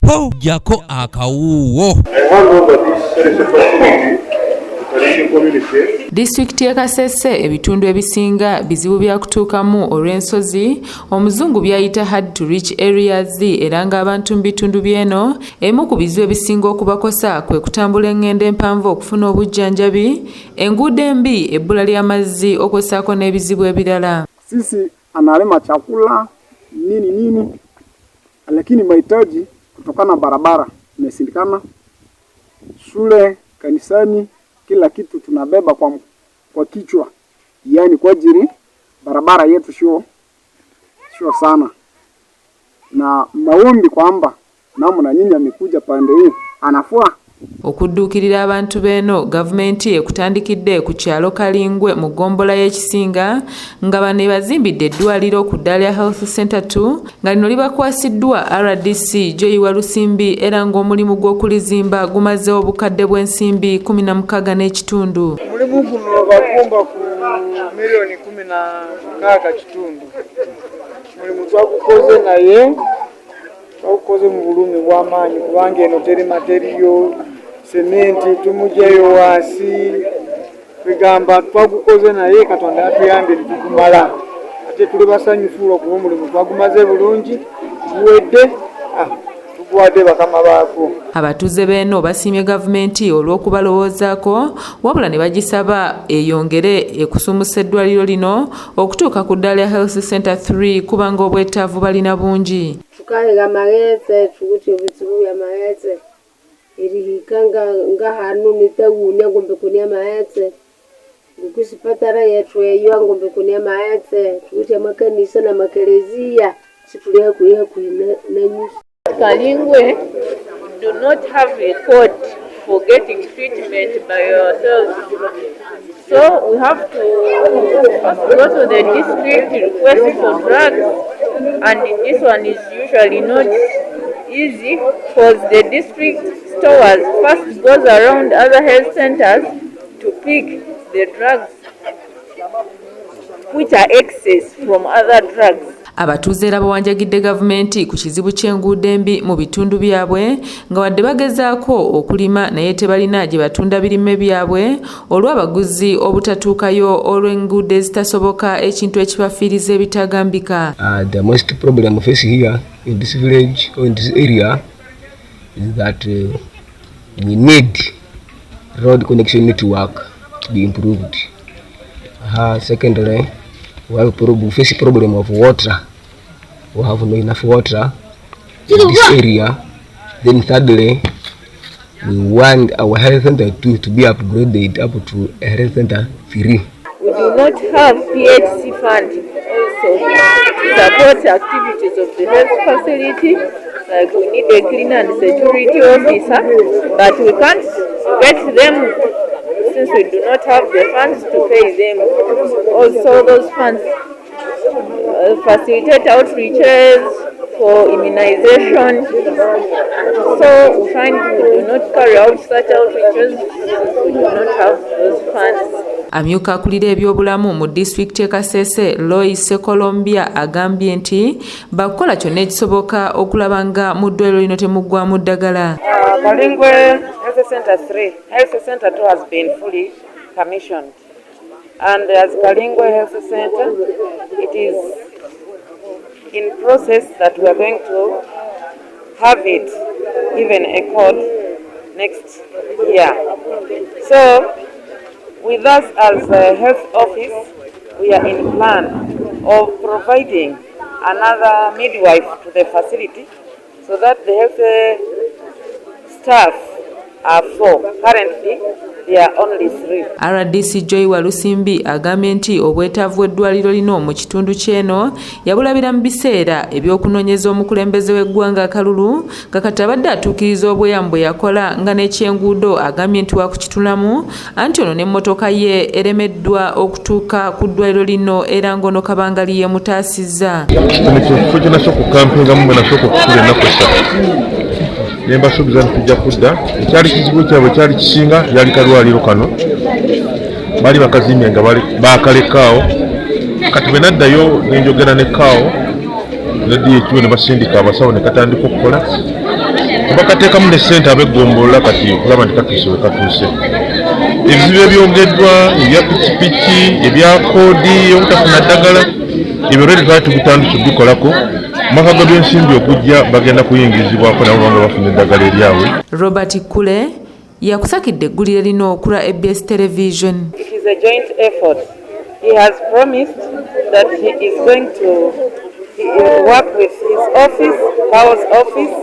po jako akawuwo. Disitulikiti ya Kasese ebitundu ebisinga bizibu bya kutuukamu olw'ensozi omuzungu byayita hard to reach areas era ng'abantu mu bitundu by'eno emu ku bizibu ebisinga okubakosa kwe kutambula engendo empanvu okufuna obujjanjabi, enguudo embi, ebbula ly'amazzi okwesaako n'ebizibu ebirala. Sisi analima chakula nini lakini mahitaji kutokana na barabara imesindikana, shule, kanisani, kila kitu tunabeba kwa kichwa, yani kwa ajili barabara yetu sio sana, na maombi kwamba namna nyinyi amekuja pande hii anafua okudduukirira abantu beno gavumenti ekutandikidde ku kyalo Kalingwe mu gombola y'ekisinga nga bano bazimbidde eddwaliro ku Dalia Health Center 2 nga lino libakwasiddwa RDC Joyiwa Lusimbi era ng'omulimu gw'okulizimba gumaze obukadde bw'ensimbi 16 n'ekitundu. Mulimu guno bagomba ku milioni 16 kitundu. Mulimu twagukoze naye twagukoze mu bulumi bw'amaanyi kubanga eno teri materiyo sementi tumujeyo wasi kwegamba twagukoze naye Katonda atuyambye tukumala ate tuli basanyufu okuba omulimu twagumaze bulungi tuwedde tuguwadde bakama baako. Abatuuze beno basiimye gavumenti olw'okubalowoozaako wabula ne bagisaba eyongere ekusumusa eddwaliro lino okutuuka ku Dalia Health Center 3 kubanga obwetaavu balina bungi. Tukahiga magetse tukuti ebizibu bya magetse irihikanga nga hanu nitawunya ngombe kunia magetse ngukisipatara yetu eyo ngombe kunia magetse tukuti amakanisa na makelezia situlia kuiha kuinenyu. Kalingwe do not have a code for getting treatment by yourselves. So we have to go to the district request for drugs, and this one is usually not easy because the district stores first goes around other health centers to pick the drugs which are excess from other drugs. Abatuuze era bawanjagidde gavumenti ku kizibu ky'enguudo embi mu bitundu byabwe nga wadde bagezaako okulima naye tebalina gye batunda birime byabwe olw'abaguzi obutatuukayo olw'enguudo ezitasoboka ekintu ekibafiiriza ebitagambika. The most problem facing here in this village or in this area is that we need road connection network to be improved. Secondly, we face a problem of water. We have no enough water in this area. Then thirdly, we want our health center to be upgraded up to a health center 3. We do not have PHC fund also to support activities of the health facility. Like we need a cleaner and security officer, but we can't get them since we do not have the funds to pay them. Also, those funds facilitate outreaches for immunization. So we find we do not carry out such outreaches. We do not have those funds. Amyuka akulira ebyobulamu mu disitulikiti ya Kasese Lois Colombia agambye nti bakola kyonna ekisoboka okulaba nga mu ddwaliro lino temuggwamu ddagala. Kalingwe Health Center 3, Health Center 2 has been fully commissioned, and as Kalingwe Health Center, it is in process that we are going to have it even a code next year. So with us as a health office, we are in plan of providing another midwife to the facility so that the health staff are 4. Currently, they are only 3. RDC Joyiwa Lusimbi agambye nti obwetaavu bw'eddwaliro lino mu kitundu ky'eno yabulabira mu biseera eby'okunoonyeza omukulembeze w'eggwanga akalulu kakati abadde atuukiriza obweyamo bwe yakola nga n'ekyenguudo agambye nti wakukitulamu anti ono n'emmotoka ye eremeddwa okutuuka ku ddwaliro lino era ng'ono kabangali ye mutaasizza. Kino kifo kye nasooka okukampingamu mwe nasooka okusula ennaku 3. Nembasuubiza nti tujja kudda. Ekyali kizibu kyabwe kyali kisinga yali kalwaliro kano. Baali bakazimbye nga baakalekaawo. Kati bwe naddayo ne njogera ne kaawo ne DHO ne basindika abasawo ne katandika okukola. tebakateekamu ne ssente abeggombola kati okulaba nti katuuse we katuuse. Ebizibu ebyogeddwa ebya pikipiki ebya koodi obutafuna ddagala ebyo lwedi twali tubitandise okubikolako. Omwaka gw'ebyensimbi okujja bagenda kuyingizibwako nabo banga bafuna eddagala eryabwe. Robert Kule yakusakidde eggulire lino okula ABS Television. It is a joint effort. He has promised that he is going to work with his office, House office,